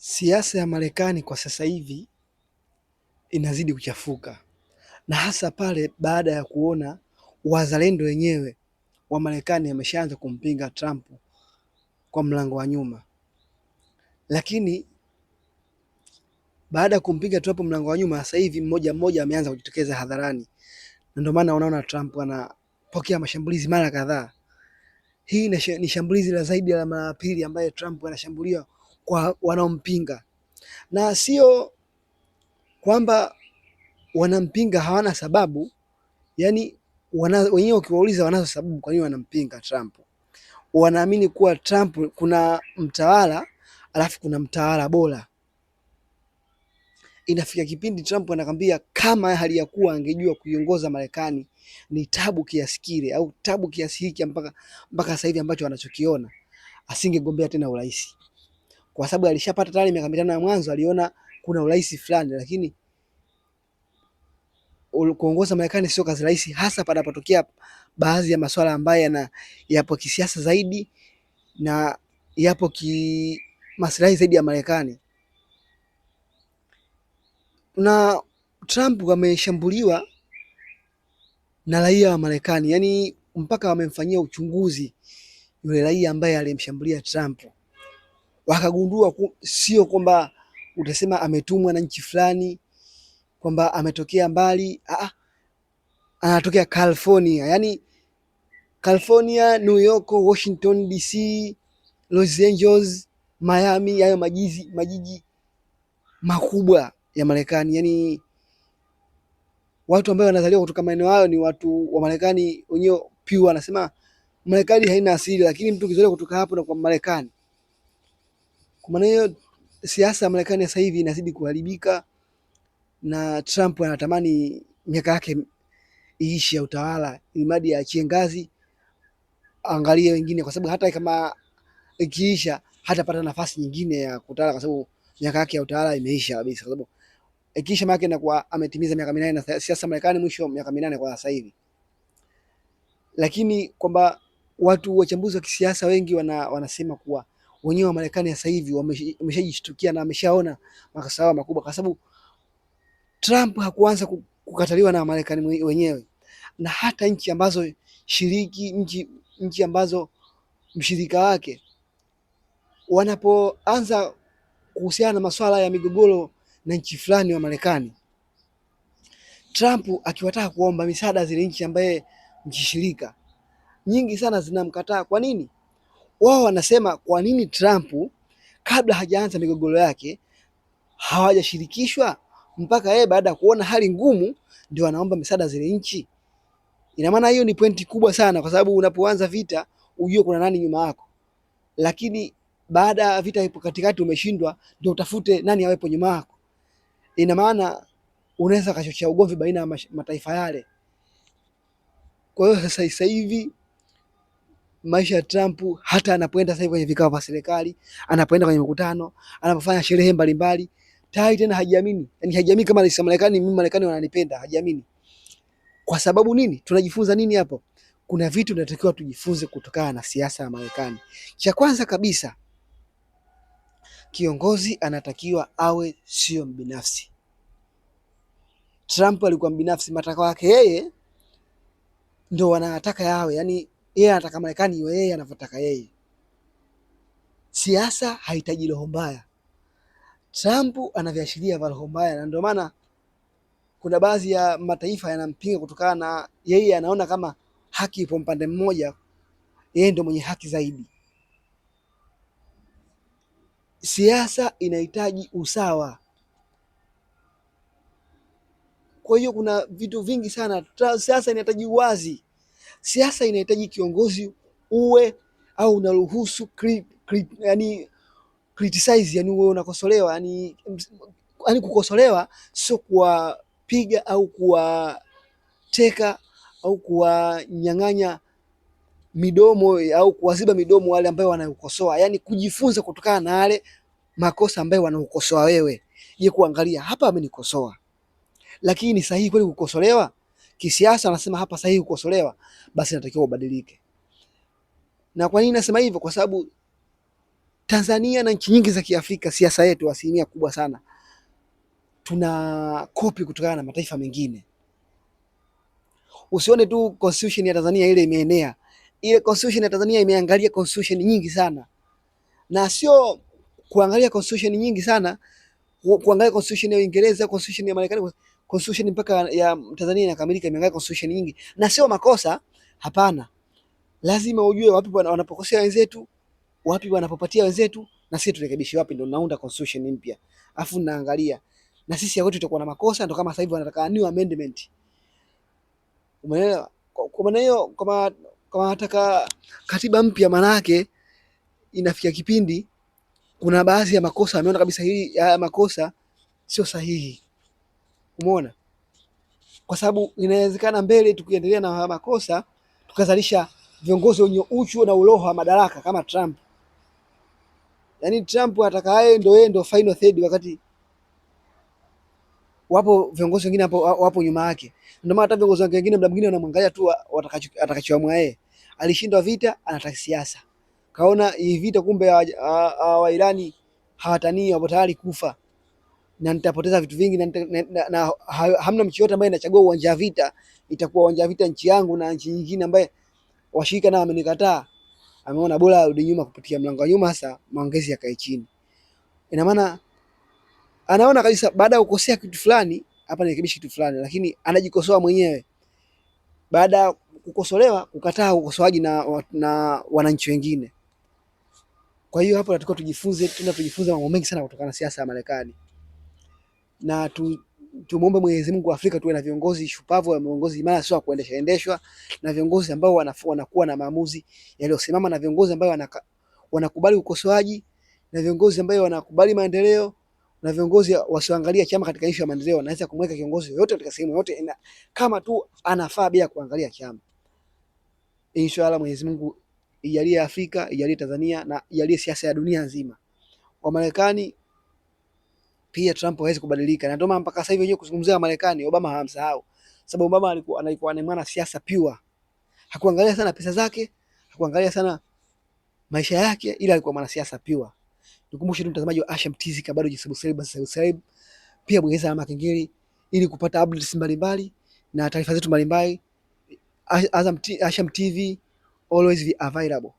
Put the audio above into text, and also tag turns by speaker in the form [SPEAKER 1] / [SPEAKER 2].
[SPEAKER 1] Siasa ya Marekani kwa sasa hivi inazidi kuchafuka, na hasa pale baada ya kuona wazalendo wenyewe wa Marekani wameshaanza kumpinga Trump kwa mlango wa nyuma. Lakini baada ya kumpinga Trump mlango wa nyuma, sasa hivi mmoja mmoja ameanza kujitokeza hadharani, na ndio maana unaona Trump anapokea mashambulizi mara kadhaa. Hii ni shambulizi la zaidi la mara pili ambaye Trump anashambuliwa kwa wanaompinga, na sio kwamba wanampinga hawana sababu, yani wenyewe ukiwauliza wanazo sababu kwa nini wanampinga Trump. Wanaamini kuwa Trump kuna mtawala alafu kuna mtawala bora. Inafika kipindi Trump anakwambia kama hali ya kuwa angejua kuiongoza Marekani ni tabu kiasi kile au tabu kiasi hiki mpaka sasa hivi ambacho anachokiona, asingegombea tena urais, kwa sababu alishapata tayari miaka mitano ya mwanzo aliona kuna urais fulani, lakini kuongoza Marekani sio kazi rahisi, hasa panapotokea baadhi ya masuala ambayo yapo kisiasa zaidi na yapo maslahi zaidi ya Marekani. Na Trump ameshambuliwa na raia wa Marekani, yani mpaka wamemfanyia uchunguzi yule raia ambaye alimshambulia Trump, wakagundua sio kwamba utasema ametumwa na nchi fulani, kwamba ametokea mbali. Anatokea California, yani California, New York, Washington DC, Los Angeles, Miami, hayo majiji makubwa ya Marekani. Yani watu ambao wanazaliwa kutoka maeneo hayo ni watu wa Marekani wenyewe pure. Anasema Marekani haina asili, lakini mtu ukizaliwa kutoka hapo na kwa Marekani. Kwa maana hiyo siasa ya Marekani sasa hivi inazidi kuharibika, na Trump anatamani miaka yake iishi ya utawala ili mradi aachie ngazi, angalie wengine, kwa sababu hata kama ikiisha hatapata nafasi nyingine ya kutawala, kwa sababu miaka yake ya utawala imeisha kabisa, kwa sababu ikiisha maana inakuwa ametimiza miaka 8 na siasa Marekani mwisho miaka 8 kwa sasa hivi. Lakini kwamba watu wachambuzi wa kisiasa wengi wanasema kuwa wenyewe wa Marekani sasa hivi wameshajishtukia na wameshaona makosa yao makubwa, kwa sababu Trump hakuanza kukataliwa na Marekani wenyewe, na hata nchi ambazo nchi ambazo mshirika wake wanapoanza kuhusiana na masuala ya migogoro na nchi fulani wa Marekani, Trump akiwataka kuomba misaada zile nchi ambaye mshirika, nyingi sana zinamkataa. Kwa nini? Wao wanasema kwa nini Trump kabla hajaanza migogoro yake hawajashirikishwa, mpaka yeye baada ya kuona hali ngumu ndio anaomba misaada zile nchi. Ina maana hiyo ni pointi kubwa sana, kwa sababu unapoanza vita ujue kuna nani nyuma yako, lakini baada ya vita ipo katikati umeshindwa, ndio utafute nani awepo nyuma yako. Ina maana unaweza kachochea ugomvi baina ya mataifa yale. Kwa hiyo sasa hivi maisha ya Trump, hata anapoenda sasa hivi kwenye vikao vya serikali, anapoenda kwenye mkutano, anapofanya sherehe mbalimbali, tayari tena hajiamini. Yani hajiamini kama rais wa Marekani, mimi Marekani wananipenda, hajiamini. Kwa sababu nini? Tunajifunza nini hapo? Kuna vitu tunatakiwa tujifunze kutokana na siasa ya Marekani. Cha kwanza kabisa, kiongozi anatakiwa awe sio mbinafsi. Trump alikuwa mbinafsi, matakwa yake yeye ndio wanataka yawe, yani yeye anataka Marekani iwe yeye anavyotaka yeye. Siasa haihitaji roho mbaya. Trump anaviashiria vya roho mbaya, na ndio maana kuna baadhi ya mataifa yanampinga kutokana na yeye anaona kama haki ipo mpande mmoja, yeye ndio mwenye haki zaidi. Siasa inahitaji usawa. Kwa hiyo kuna vitu vingi sana. Siasa inahitaji uwazi. Siasa inahitaji kiongozi uwe au unaruhusu yani criticize, yani uwe unakosolewa, yani kukosolewa sio kuwapiga au kuwateka au kuwanyang'anya midomo au kuwaziba midomo wale ambao wanakukosoa, yani kujifunza kutokana na wale makosa ambayo wanakukosoa wewe. Je, kuangalia hapa amenikosoa, lakini ni sahihi kweli kukosolewa? Kisiasa anasema hapa sahihi kukosolewa, basi natakiwa ubadilike. Na kwa nini nasema hivyo? Kwa sababu Tanzania na nchi nyingi za Kiafrika, siasa yetu asilimia kubwa sana tuna kopi kutokana na mataifa mengine. Usione tu constitution ya Tanzania ile imeenea. Ile constitution ya Tanzania imeangalia constitution nyingi sana, na sio kuangalia constitution nyingi sana, kuangalia constitution ya Uingereza, constitution ya Marekani, constitution mpaka ya Tanzania inakamilika, imeangalia constitution nyingi, na sio makosa. Hapana, lazima ujue wapi wanapokosea wenzetu, wapi wanapopatia wenzetu, na sisi turekebishe wapi, ndio naunda constitution mpya. Afu naangalia na sisi wote tutakuwa na makosa, ndio kama sasa hivi wanataka new amendment. Umeelewa? Kwa maana hiyo, kama nataka katiba mpya, maana yake inafikia kipindi kuna baadhi ya makosa ameona kabisa hii ya makosa sio sahihi. Umeona? Kwa sababu inawezekana mbele tukiendelea na makosa tukazalisha viongozi wenye uchu na uroho wa madaraka kama Trump. Yaani Trump atakaye ndio yeye ndio final third, wakati wapo viongozi wengine hapo wapo nyuma yake. Ndio maana hata viongozi wengine muda mwingine wanamwangalia tu atakachoamua yeye. Alishindwa vita, anataka siasa. Kaona hii vita kumbe wa Irani hawatanii, wapo tayari kufa. Na nitapoteza vitu vingi na hamna mtu yote ambaye anachagua uwanja wa vita, itakuwa uwanja wa vita nchi yangu na nchi nyingine ambaye washirika nao wamenikataa. Ameona bora arudi nyuma kupitia mlango wa nyuma, sasa maongezi yakae chini. Ina maana anaona kabisa baada ya kukosea kitu fulani, hapa nirekebisha kitu fulani, lakini anajikosoa mwenyewe. Baada ya kukosolewa, kukataa ukosoaji na wananchi wengine. Kwa hiyo hapo tunatakiwa tujifunze mambo mengi sana kutokana na siasa ya Marekani. Na tumuombe Mwenyezi Mungu Afrika tuwe na viongozi shupavu, na viongozi imara, sio kuendeshwa, na viongozi ambao wanakuwa na maamuzi yaliyosimama, na viongozi ambao wanakubali ukosoaji, na viongozi ambao wanakubali maendeleo, na viongozi wasioangalia chama katika issue ya maendeleo. Naweza kumweka kiongozi yote katika sehemu yote kama tu anafaa bila kuangalia chama. Inshallah Mwenyezi Mungu ijalie Afrika, ijalie Tanzania, na ijalie siasa ya dunia nzima. Kwa Marekani pia Trump hawezi kubadilika, na ndio maana mpaka sasa hivi wenyewe kuzungumzia Marekani, Obama hamsahau. Sababu Obama alikuwa ni mwana siasa pure. Hakuangalia sana pesa zake, hakuangalia sana maisha yake, ila alikuwa mwana siasa pure. Nikumbushe tu mtazamaji wa Asham TV, kama bado hujasubscribe, pia bonyeza alama ya kengele ili kupata updates mbalimbali na taarifa zetu mbalimbali. Asham TV always be available.